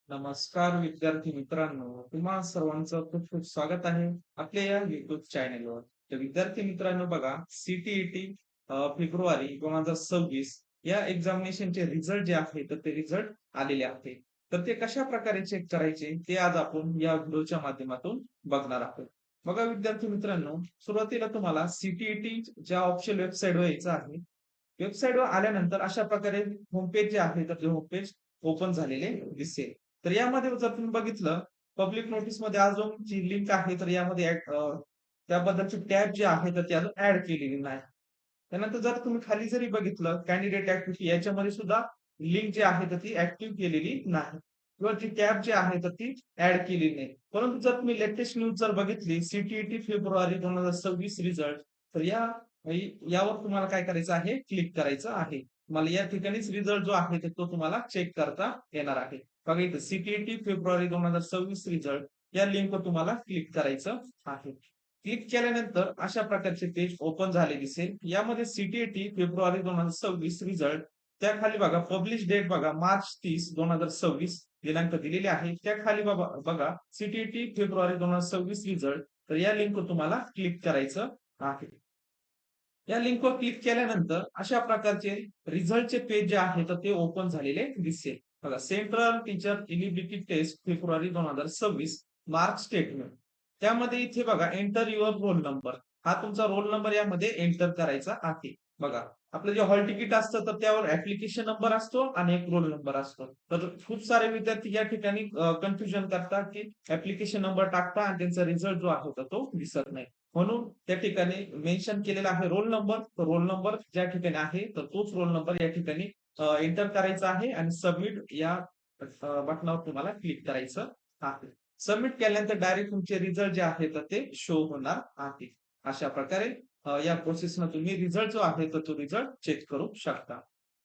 नमस्कार विद्यार्थी मित्रांनो, तुम्हा सर्वांचं खूप खूप स्वागत आहे आपल्या या युट्यूब चॅनेलवर. तर विद्यार्थी मित्रांनो बघा, सीटीईटी फेब्रुवारी 2026 या एक्झामिनेशनचे रिझल्ट जे आहे तर ते रिझल्ट आलेले आहे. तर ते कशा प्रकारे चेक करायचे ते आज आपण या व्हिडिओच्या माध्यमातून बघणार आहोत. बघा विद्यार्थी मित्रांनो, सुरुवातीला तुम्हाला सीटीईटी ज्या ऑफिशियल वेबसाईटवर यायचं आहे. वेबसाईटवर आल्यानंतर अशा प्रकारे होमपेज जे आहे तर ते होमपेज ओपन झालेले दिसेल. तर यामध्ये जर तुम्ही बघितलं, पब्लिक नोटीसमध्ये अजून जी लिंक आहे, तर यामध्ये त्याबद्दलची टॅब जी आहे, तर ती अजून ॲड केलेली नाही. त्यानंतर जर तुम्ही खाली जरी बघितलं कॅन्डिडेट ॲक्टिव्हिटी याच्यामध्ये सुद्धा लिंक जी आहे, तर ती ॲक्टिव्ह केलेली नाही किंवा ती टॅब जी आहे, तर ती ॲड केलेली नाही. परंतु जर तुम्ही लेटेस्ट न्यूज जर बघितली, सीटीईटी फेब्रुवारी 2026 रिझल्ट, तर यावर तुम्हाला काय करायचं आहे, क्लिक करायचं आहे. तुम्हाला या ठिकाणीच रिझल्ट जो आहे, तर तो तुम्हाला चेक करता येणार आहे. बघा इथं सीटीईटी फेब्रुवारी 2026 रिझल्ट या लिंकवर तुम्हाला क्लिक करायचं आहे. क्लिक केल्यानंतर अशा प्रकारचे पेज ओपन झाले दिसेल. यामध्ये सीटीईटी फेब्रुवारी 2026 रिझल्ट त्याखाली बघा पब्लिश डेट बघा मार्च 30, 2026 दिनांक दिलेले आहे. त्याखाली बघा सीटीईटी फेब्रुवारी 2026 रिझल्ट. तर या लिंकवर तुम्हाला क्लिक करायचं आहे. या लिंकवर क्लिक केल्यानंतर अशा प्रकारचे रिझल्टचे पेज जे आहे तर ते ओपन झालेले दिसेल. बघा सेंट्रल टीचर इलिजिबिलिटी टेस्ट फेब्रुवारी 2026 मार्क स्टेटमेंट. त्यामध्ये इथे बघा एंटर युअर रोल नंबर. हा तुमचा रोल नंबर यामध्ये एंटर करायचा आहे. बघा आपलं जे हॉल तिकीट असतं तर त्यावर ऍप्लिकेशन नंबर असतो आणि एक रोल नंबर असतो. तर खूप सारे विद्यार्थी या ठिकाणी कन्फ्युजन करतात की ऍप्लिकेशन नंबर टाकता आणि त्यांचा रिझल्ट जो आहे तो दिसत नाही. म्हणून त्या ठिकाणी मेन्शन केलेला आहे रोल नंबर. तर रोल नंबर ज्या ठिकाणी आहे तर तोच रोल नंबर या ठिकाणी एंटर करायचा आहे आणि सबमिट या बटनावर तुम्हाला क्लिक करायचं आहे. सबमिट केल्यानंतर डायरेक्ट तुमचे रिझल्ट जे आहे तर ते शो होणार आहे. अशा प्रकारे या प्रोसेसनं तुम्ही रिझल्ट जो आहे तर तो रिझल्ट चेक करू शकता.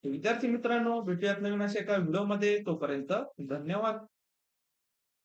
तर विद्यार्थी मित्रांनो, भेटूयात नवीन अशा एका व्हिडिओमध्ये. तोपर्यंत धन्यवाद.